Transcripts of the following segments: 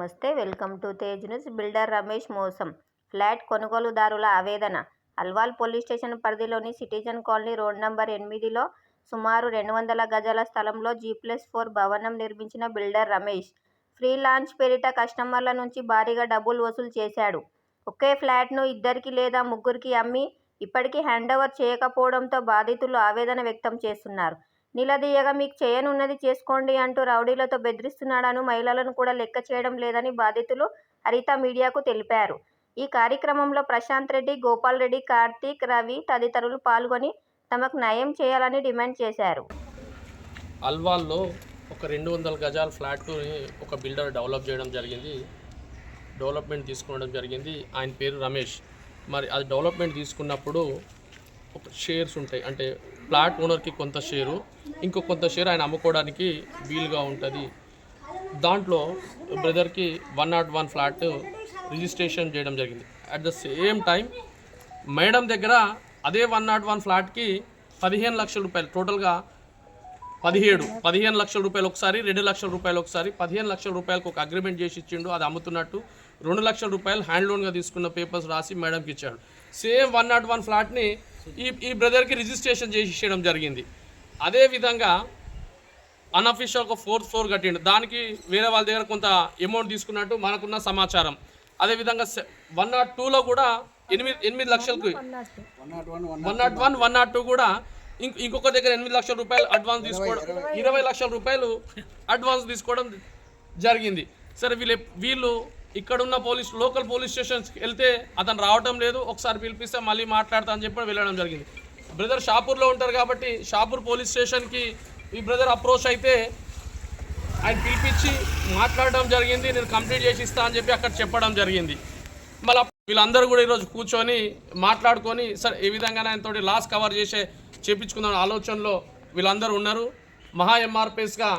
నమస్తే, welcome to Tej news. Builder Ramesh మోసం, flat కొనుగోలుదారుల ఆవేదన. అల్వాల్ పోలీస్ స్టేషన్ పరిధిలోని సిటిజన్ కాలనీ రోడ్ నంబర్ 8లో సుమారు 200 గజాల స్థలంలో G+4 భవనం నిర్మించిన బిల్డర్ రమేష్ ఫ్రీ లాంచ్ పేరిట కస్టమర్ల నుంచి భారీగా డబ్బులు వసూలు చేశాడు. ఒకే ఫ్లాట్ను ఇద్దరికి లేదా ముగ్గురికి అమ్మి ఇప్పటికీ హ్యాండోవర్ చేయకపోవడంతో బాధితులు ఆవేదన వ్యక్తం చేస్తున్నారు. నిలదీయగా మీకు చేయనున్నది చేసుకోండి అంటూ రౌడీలతో బెదిరిస్తున్నాడని, మహిళలను కూడా లెక్క చేయడం లేదని బాధితులు హరిత మీడియాకు తెలిపారు. ఈ కార్యక్రమంలో ప్రశాంత్ రెడ్డి, గోపాల్ రెడ్డి, కార్తీక్, రవి తదితరులు పాల్గొని తమకు న్యాయం చేయాలని డిమాండ్ చేశారు. అల్వాల్లో ఒక 200 గజాల ఫ్లాట్ని ఒక బిల్డర్ డెవలప్ చేయడం జరిగింది. డెవలప్మెంట్ తీసుకోవడం జరిగింది. ఆయన పేరు రమేష్. మరి అది డెవలప్మెంట్ తీసుకున్నప్పుడు ఒక షేర్స్ ఉంటాయి, అంటే ఫ్లాట్ ఓనర్కి కొంత షేరు, ఇంకో కొంత షేర్ ఆయన అమ్ముకోవడానికి వీలుగా ఉంటుంది. దాంట్లో బ్రదర్కి 101 ఫ్లాట్ రిజిస్ట్రేషన్ చేయడం జరిగింది. At the same time madam దగ్గర అదే 101 ఫ్లాట్కి 15 లక్షల రూపాయలు, టోటల్గా 15 లక్షల రూపాయలు ఒకసారి, 2 లక్షల రూపాయలు ఒకసారి, 15 లక్షల రూపాయలకు ఒక అగ్రిమెంట్ చేసి ఇచ్చిండు. అది అమ్ముతున్నట్టు 2 లక్షల రూపాయలు హ్యాండ్ లోన్గా తీసుకున్న పేపర్స్ రాసి మేడంకి ఇచ్చాడు. సేమ్ 101 ఫ్లాట్ని ఈ బ్రదర్కి రిజిస్ట్రేషన్ చేసి ఇచ్చేయడం జరిగింది. అదేవిధంగా అన్అఫీషియల్ ఒక 4th ఫ్లోర్ కట్టిండు. దానికి వేరే వాళ్ళ దగ్గర కొంత అమౌంట్ తీసుకున్నట్టు మనకున్న సమాచారం. అదేవిధంగా 102లో కూడా 8 లక్షలకు 101, 102 కూడా ఇంకొక దగ్గర 8 లక్షల రూపాయలు అడ్వాన్స్ తీసుకోవడం, 20 లక్షల రూపాయలు అడ్వాన్స్ తీసుకోవడం జరిగింది. సరే, వీళ్ళు ఇక్కడున్న లోకల్ పోలీస్ స్టేషన్స్కి వెళ్తే అతను రావటం లేదు. ఒకసారి పిలిపిస్తే మళ్ళీ మాట్లాడతా అని చెప్పి వెళ్ళడం జరిగింది. బ్రదర్ షాపూర్లో ఉంటారు కాబట్టి షాపూర్ పోలీస్ స్టేషన్కి ఈ బ్రదర్ అప్రోచ్ అయితే ఆయన పిలిపించి మాట్లాడడం జరిగింది. నేను కంప్లీట్ చేసి ఇస్తా అని చెప్పి అక్కడ చెప్పడం జరిగింది. మళ్ళీ వీళ్ళందరూ కూడా ఈరోజు కూర్చొని మాట్లాడుకొని సరే ఏ విధంగా ఆయనతో లాస్ కవర్ చేపించుకుందాం ఆలోచనలో వీళ్ళందరూ ఉన్నారు. మహా ఎంఆర్పిఎస్గా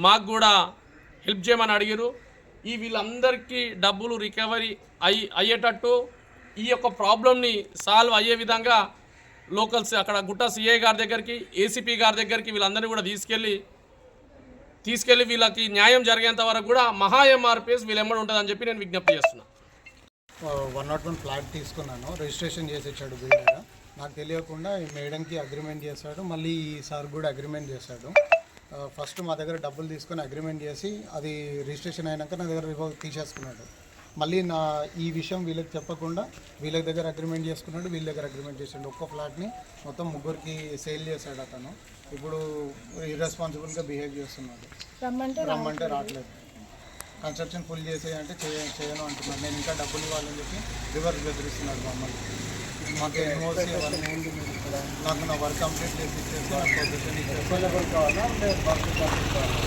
మాకు కూడా హెల్ప్ చేయమని అడిగారు. వీళ్ళందరికీ డబ్బులు రికవరీ అయ్యేటట్టు ఈ యొక్క ప్రాబ్లమ్ని సాల్వ్ అయ్యే విధంగా లోకల్స్ అక్కడ గుట్ట సిఐ గారి దగ్గరికి, ఏసీపీ గారి దగ్గరికి వీళ్ళందరినీ కూడా తీసుకెళ్ళి వీళ్ళకి న్యాయం జరిగేంత వరకు కూడా మహా ఎంఆర్పిఎస్ వీళ్ళెమ్మడి ఉంటుందని చెప్పి నేను విజ్ఞప్తి చేస్తున్నాను. 101 ఫ్లాట్ తీసుకున్నాను, రిజిస్ట్రేషన్ చేసి ఇచ్చాడు బిల్డర్. నాకు తెలియకుండా ఈ మేడంకి అగ్రిమెంట్ చేశాడు, మళ్ళీ ఈ సార్ కూడా అగ్రిమెంట్ చేశాడు. ఫస్ట్ మా దగ్గర డబ్బులు తీసుకొని అగ్రిమెంట్ చేసి అది రిజిస్ట్రేషన్ అయినాక నా దగ్గర తీసేసుకున్నాడు. మళ్ళీ ఈ విషయం వీళ్ళకి చెప్పకుండా వీళ్ళ దగ్గర అగ్రిమెంట్ చేసుకున్నాడు, వీళ్ళ దగ్గర అగ్రిమెంట్ చేశాడు. ఒక్క ఫ్లాట్ని మొత్తం ముగ్గురికి సేల్ చేశాడు అతను. ఇప్పుడు ఇర్రెస్పాన్సిబుల్గా బిహేవ్ చేస్తున్నాడు. రమ్మంటే రావట్లేదు. కన్స్ట్రక్షన్ ఫుల్ చేసేయంటే చేయను అంటున్నాడు. నేను ఇంకా డబ్బులు ఇవ్వాలని చెప్పి రివర్స్ బెదిరిస్తున్నాడు మమ్మల్ని. మాకు ఎన్ఓసి నాకు నా వర్క్ కంప్లీట్ చేసి ఇచ్చేసి నాకు పొజిషన్ ఇచ్చేసి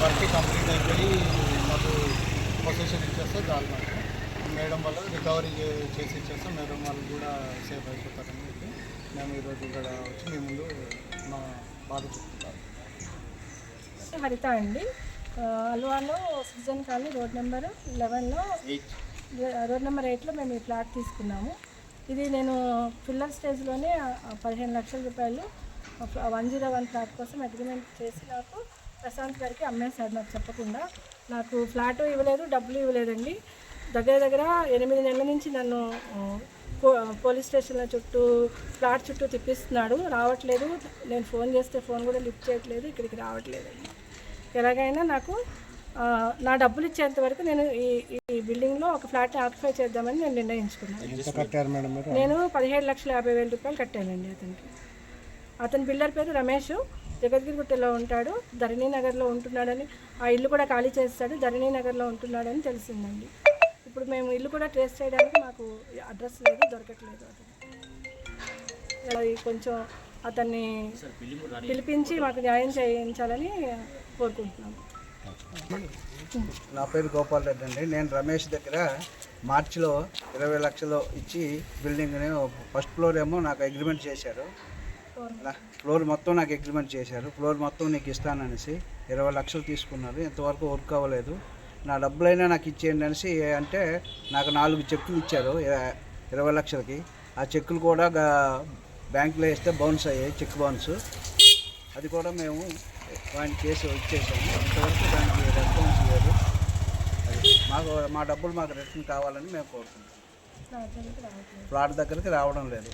వర్క్ కంప్లీట్ అయిపోయి నాకు పొజిషన్ ఇచ్చేస్తే చాలు. నాకు మేడం వల్ల రికవరీ చేసి ఇచ్చేస్తే మేడం వాళ్ళు కూడా సేఫ్ అయిపోతారని చెప్పి మేము ఈరోజు ఇక్కడ వచ్చి మీ ముందు మా బాధ చెప్తున్నారు. హరిత అండి, అల్వాలో సిటిజన్ కాలనీ రోడ్ నెంబర్ 11లో రోడ్ నెంబర్ 8లో మేము ఈ ఫ్లాట్ తీసుకున్నాము. ఇది నేను ఫిల్లర్ స్టేజ్లోనే 15 లక్షల రూపాయలు 101 ఫ్లాట్ కోసం అగ్రిమెంట్ చేసి నాకు ప్రశాంత్ గారికి అమ్మేశాడు. నాకు చెప్పకుండా నాకు ఫ్లాట్ ఇవ్వలేదు, డబ్బులు ఇవ్వలేదండి. దగ్గర 8 నెలల నుంచి నన్ను పోలీస్ స్టేషన్ల చుట్టూ ఫ్లాట్ చుట్టూ తిప్పిస్తున్నాడు. రావట్లేదు, నేను ఫోన్ చేస్తే ఫోన్ కూడా లిఫ్ట్ చేయట్లేదు, ఇక్కడికి రావట్లేదండి. ఎలాగైనా నాకు నా డబ్బులు ఇచ్చేంత వరకు నేను ఈ బిల్డింగ్లో ఒక ఫ్లాట్ని ఆక్యుపై చేద్దామని నేను నిర్ణయించుకున్నాను. నేను 17,50,000 రూపాయలు కట్టానండి అతనికి. అతని బిల్డర్ పేరు రమేష్, జగద్గిరిగుట్టలో ఉంటాడు, ధరణి నగర్లో ఉంటున్నాడని, ఆ ఇల్లు కూడా ఖాళీ చేస్తాడు, ధరణి నగర్లో ఉంటున్నాడని తెలిసిందండి. ఇప్పుడు మేము ఇల్లు కూడా ట్రేస్ చేయడానికి మాకు అడ్రస్ లేదు, దొరకట్లేదు. అతను కొంచెం అతన్ని పిలిపించి మాకు న్యాయం చేయించాలని కోరుకుంటున్నాము. నా పేరు గోపాల్ రెడ్డి అండి. నేను రమేష్ దగ్గర మార్చిలో 20 లక్షలు ఇచ్చి బిల్డింగ్ని ఫస్ట్ ఫ్లోర్ ఏమో నాకు అగ్రిమెంట్ చేశారు. ఫ్లోర్ మొత్తం నాకు అగ్రిమెంట్ చేశారు. ఫ్లోర్ మొత్తం నీకు ఇస్తాననేసి 20 లక్షలు తీసుకున్నారు. ఇంతవరకు వర్క్ అవ్వలేదు. నా డబ్బులైనా నాకు ఇచ్చేయండి అనేసి అంటే నాకు 4 చెక్కులు ఇచ్చారు 20 లక్షలకి. ఆ చెక్కులు కూడా బ్యాంకులో వేస్తే బౌన్స్ అయ్యాయి, చెక్ బౌన్స్. అది కూడా మేము వాడిని కేసు ఇచ్చేసాము. ఇంతవరకు దానికి రెస్పాన్స్ లేదు. అది మాకు మా డబ్బులు మాకు రిటర్న్ కావాలని మేము కోరుకుంటున్నాం. నా దగ్గరికి రావట్లేదు. ప్లాట్ దగ్గరికి రావడం లేదు.